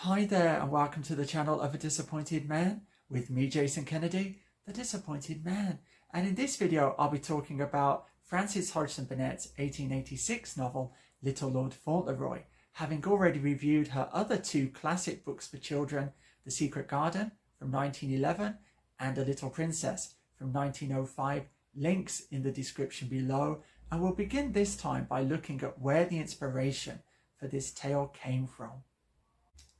Hi there and welcome to the channel of A Disappointed Man with me, Jason Kennedy, the Disappointed Man. And in this video I'll be talking about Frances Hodgson Burnett's 1886 novel Little Lord Fauntleroy, having already reviewed her other two classic books for children, The Secret Garden from 1911 and A Little Princess from 1905, links in the description below. And we'll begin this time by looking at where the inspiration for this tale came from.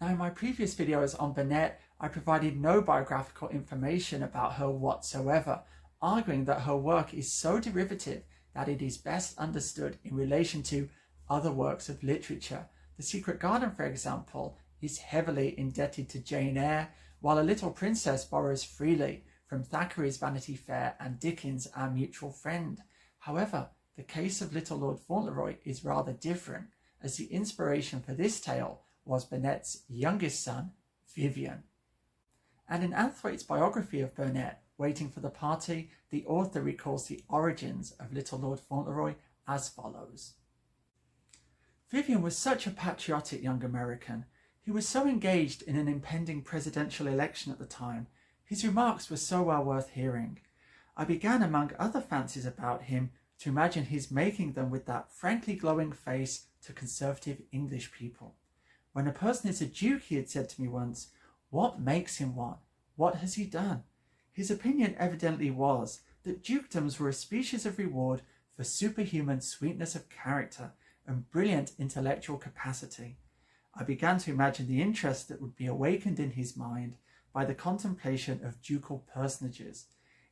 Now, in my previous videos on Burnett, I provided no biographical information about her whatsoever, arguing that her work is so derivative that it is best understood in relation to other works of literature. The Secret Garden, for example, is heavily indebted to Jane Eyre, while A Little Princess borrows freely from Thackeray's Vanity Fair and Dickens' Our Mutual Friend. However, the case of Little Lord Fauntleroy is rather different, as the inspiration for this tale was Burnett's youngest son, Vivian. And in Ann Thwaite's biography of Burnett, Waiting for the Party, the author recalls the origins of Little Lord Fauntleroy as follows. Vivian was such a patriotic young American. He was so engaged in an impending presidential election at the time. His remarks were so well worth hearing. I began, among other fancies about him, to imagine his making them with that frankly glowing face to conservative English people. When a person is a duke, he had said to me once, what makes him one? What has he done? His opinion evidently was that dukedoms were a species of reward for superhuman sweetness of character and brilliant intellectual capacity. I began to imagine the interest that would be awakened in his mind by the contemplation of ducal personages.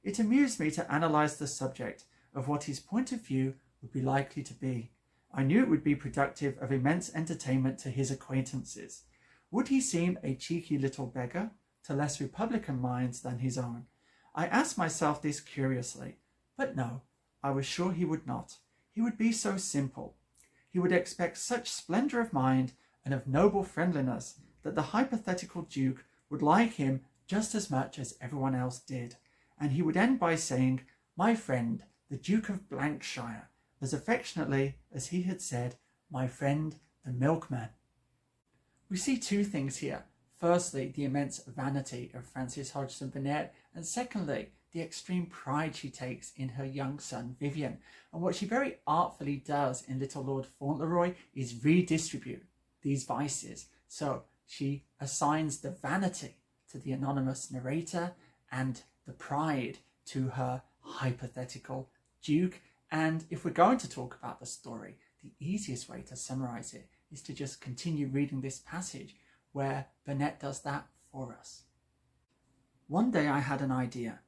It amused me to analyse the subject of what his point of view would be likely to be. I knew it would be productive of immense entertainment to his acquaintances. Would he seem a cheeky little beggar to less republican minds than his own? I asked myself this curiously, but no, I was sure he would not. He would be so simple. He would expect such splendour of mind and of noble friendliness that the hypothetical duke would like him just as much as everyone else did. And he would end by saying, my friend, the Duke of Blankshire, as affectionately as he had said, my friend the milkman. We see two things here. Firstly, the immense vanity of Frances Hodgson Burnett, and secondly, the extreme pride she takes in her young son Vivian. And what she very artfully does in Little Lord Fauntleroy is redistribute these vices. So she assigns the vanity to the anonymous narrator and the pride to her hypothetical duke. And if we're going to talk about the story, the easiest way to summarize it is to just continue reading this passage where Burnett does that for us. One day I had an idea.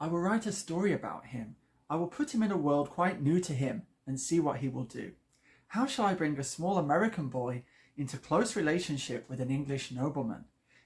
I will write a story about him. I will put him in a world quite new to him and see what he will do. How shall I bring a small American boy into close relationship with an English nobleman?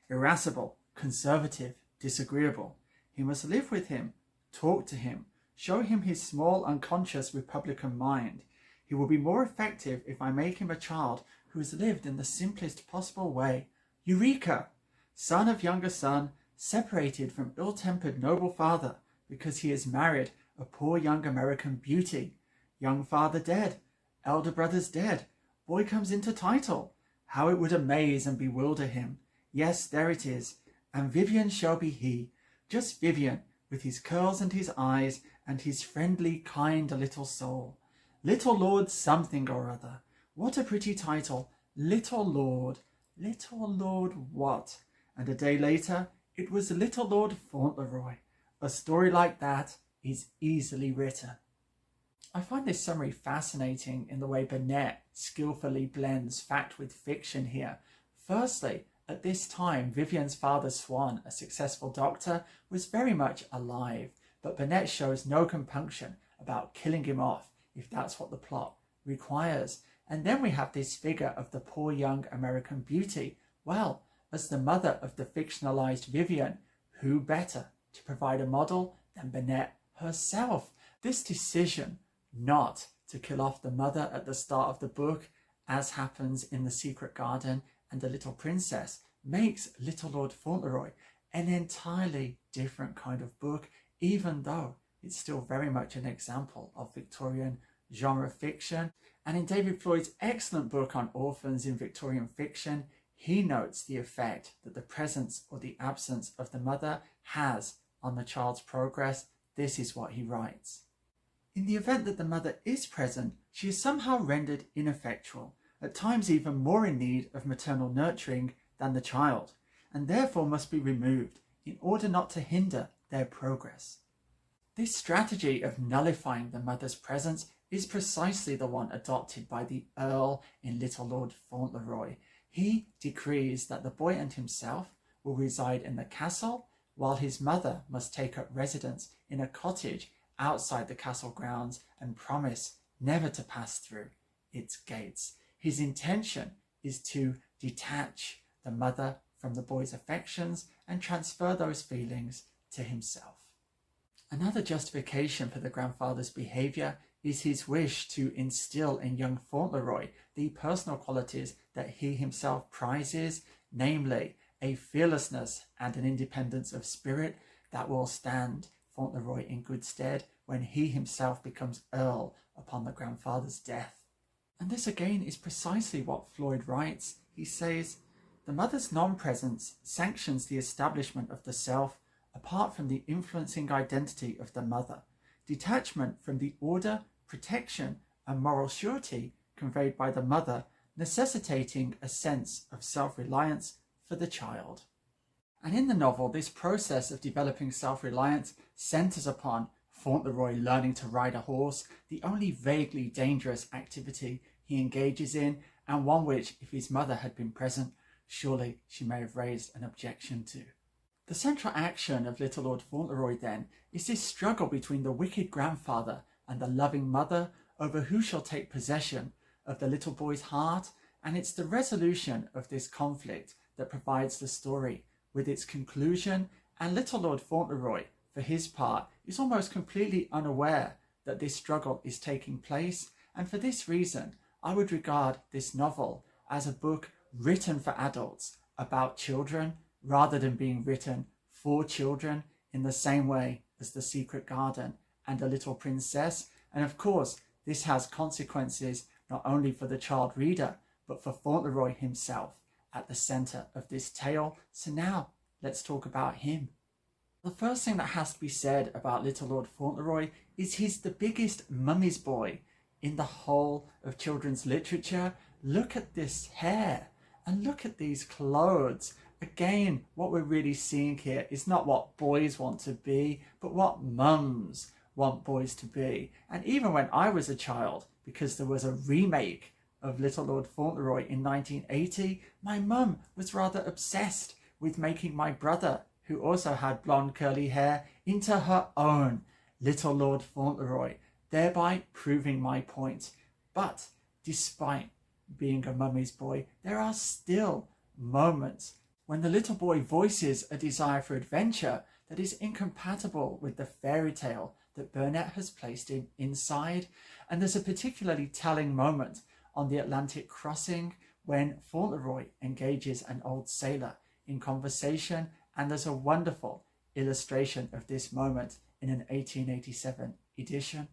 Irascible, conservative, disagreeable. He must live with him, talk to him, show him his small, unconscious republican mind. He will be more effective if I make him a child who has lived in the simplest possible way. Eureka! Son of younger son, separated from ill-tempered noble father because he has married a poor young American beauty. Young father dead, elder brother's dead. Boy comes into title. How it would amaze and bewilder him. Yes, there it is. And Vivian shall be he. Just Vivian, with his curls and his eyes, and his friendly, kind little soul. Little Lord something or other. What a pretty title. Little Lord. Little Lord what? And a day later, it was Little Lord Fauntleroy. A story like that is easily written. I find this summary fascinating in the way Burnett skillfully blends fact with fiction here. Firstly, at this time, Vivian's father Swan, a successful doctor, was very much alive, but Burnett shows no compunction about killing him off if that's what the plot requires. And then we have this figure of the poor young American beauty. Well, as the mother of the fictionalized Vivian, who better to provide a model than Burnett herself? This decision not to kill off the mother at the start of the book, as happens in The Secret Garden and The Little Princess, makes Little Lord Fauntleroy an entirely different kind of book, even though it's still very much an example of Victorian genre fiction. And in David Floyd's excellent book on orphans in Victorian fiction, he notes the effect that the presence or the absence of the mother has on the child's progress. This is what he writes. In the event that the mother is present, she is somehow rendered ineffectual, at times even more in need of maternal nurturing than the child, and therefore must be removed in order not to hinder their progress. This strategy of nullifying the mother's presence is precisely the one adopted by the Earl in Little Lord Fauntleroy. He decrees that the boy and himself will reside in the castle, while his mother must take up residence in a cottage outside the castle grounds and promise never to pass through its gates. His intention is to detach the mother from the boy's affections and transfer those feelings to himself. Another justification for the grandfather's behaviour is his wish to instill in young Fauntleroy the personal qualities that he himself prizes, namely a fearlessness and an independence of spirit that will stand Fauntleroy in good stead when he himself becomes Earl upon the grandfather's death. And this again is precisely what Floyd writes. He says, "The mother's non-presence sanctions the establishment of the self apart from the influencing identity of the mother, detachment from the order, protection, and moral surety conveyed by the mother, necessitating a sense of self-reliance for the child." And in the novel, this process of developing self-reliance centers upon Fauntleroy learning to ride a horse, the only vaguely dangerous activity he engages in, and one which, if his mother had been present, surely she may have raised an objection to. The central action of Little Lord Fauntleroy, then, is this struggle between the wicked grandfather and the loving mother over who shall take possession of the little boy's heart, and it's the resolution of this conflict that provides the story with its conclusion. And Little Lord Fauntleroy, for his part, is almost completely unaware that this struggle is taking place, and for this reason I would regard this novel as a book written for adults about children rather than being written for children, in the same way as The Secret Garden and A Little Princess. And of course, this has consequences not only for the child reader, but for Fauntleroy himself at the centre of this tale. So now, let's talk about him. The first thing that has to be said about Little Lord Fauntleroy is he's the biggest mummy's boy in the whole of children's literature. Look at this hair and look at these clothes. Again, what we're really seeing here is not what boys want to be, but what mums want boys to be. And even when I was a child, because there was a remake of Little Lord Fauntleroy in 1980, my mum was rather obsessed with making my brother, who also had blonde curly hair, into her own Little Lord Fauntleroy, thereby proving my point. But despite being a mummy's boy, there are still moments when the little boy voices a desire for adventure that is incompatible with the fairy tale that Burnett has placed him inside. And there's a particularly telling moment on the Atlantic crossing when Fauntleroy engages an old sailor in conversation, and there's a wonderful illustration of this moment in an 1887 edition.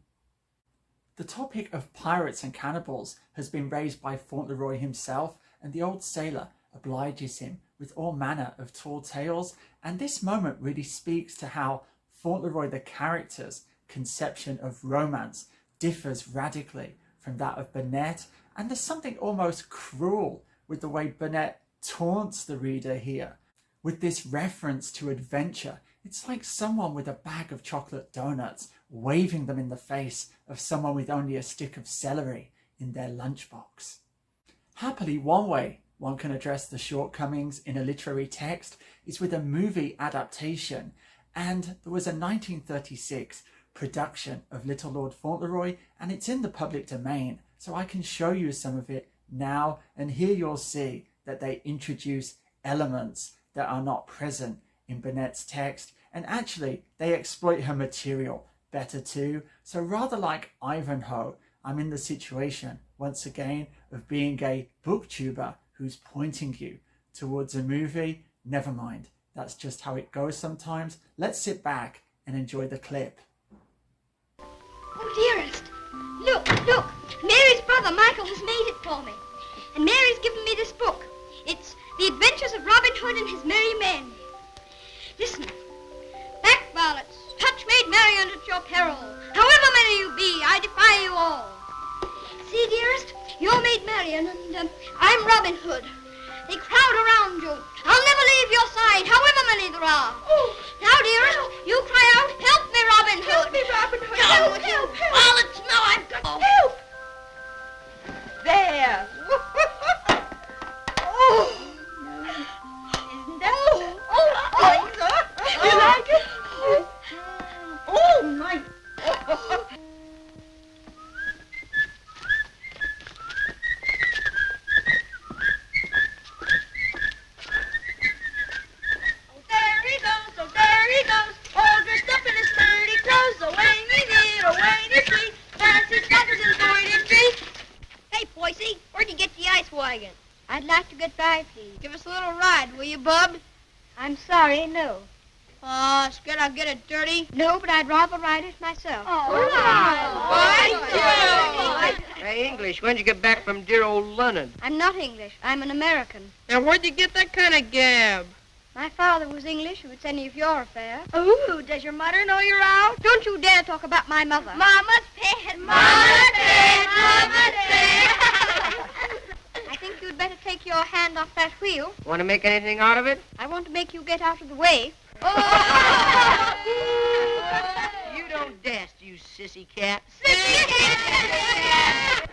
The topic of pirates and cannibals has been raised by Fauntleroy himself, and the old sailor obliges him with all manner of tall tales, and this moment really speaks to how Fauntleroy the character's conception of romance differs radically from that of Burnett, and there's something almost cruel with the way Burnett taunts the reader here with this reference to adventure. It's like someone with a bag of chocolate donuts waving them in the face of someone with only a stick of celery in their lunchbox. Happily, one way one can address the shortcomings in a literary text is with a movie adaptation, and there was a 1936 production of Little Lord Fauntleroy, and it's in the public domain, so I can show you some of it now, and here you'll see that they introduce elements that are not present in Burnett's text, and actually they exploit her material better too. So rather like Ivanhoe, I'm in the situation once again of being a booktuber who's pointing you towards a movie. Never mind, that's just how it goes sometimes. Let's sit back and enjoy the clip. Oh, dearest, look, Mary's brother Michael has made it for me. And Mary's given me this book. It's The Hood and his merry men. Listen. Back varlets, touch maid Marian at your peril. However many you be, I defy you all. See, dearest, you're maid Marian, and I'm Robin Hood. They crowd around you. I'll never leave your side, however many there are. Oh. Now, dearest, you cry out, help me, Robin Hood. Help me, Robin Hood. Help, help, help. Varlets, now I've got... Oh. Help! There. Oh. Isn't that... You like it? Oh, my... I'd like to get by, please. Give us a little ride, will you, bub? I'm sorry, no. Oh, scared I'll get it dirty? No, but I'd rather ride it myself. Hey, English, when'd you get back from dear old London? I'm not English. I'm an American. Now, where'd you get that kind of gab? My father was English, if it's any of your affair. Ooh, does your mother know you're out? Don't you dare talk about my mother. Mama's pet, Mama's pet, Mama's pet. I think you'd better take your hand off that wheel. Want to make anything out of it? I want to make you get out of the way. You don't dast, you sissy cat. Sissy cat.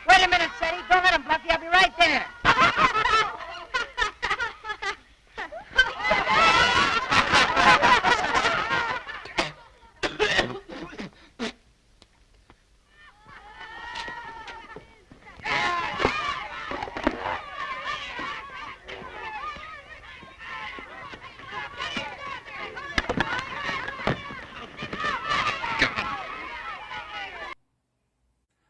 Wait a minute, Sadie. Don't let him bluff you. I'll be right there.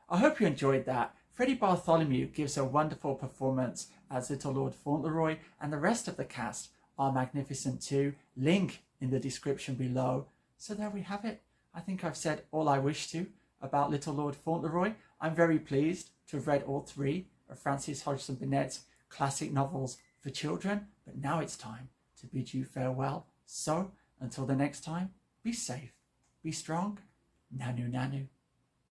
I hope you enjoyed that. Freddie Bartholomew gives a wonderful performance as Little Lord Fauntleroy, and the rest of the cast are magnificent too. Link in the description below. So there we have it. I think I've said all I wish to about Little Lord Fauntleroy. I'm very pleased to have read all three of Frances Hodgson Burnett's classic novels for children, but now it's time to bid you farewell. So until the next time, be safe, be strong, nanu nanu.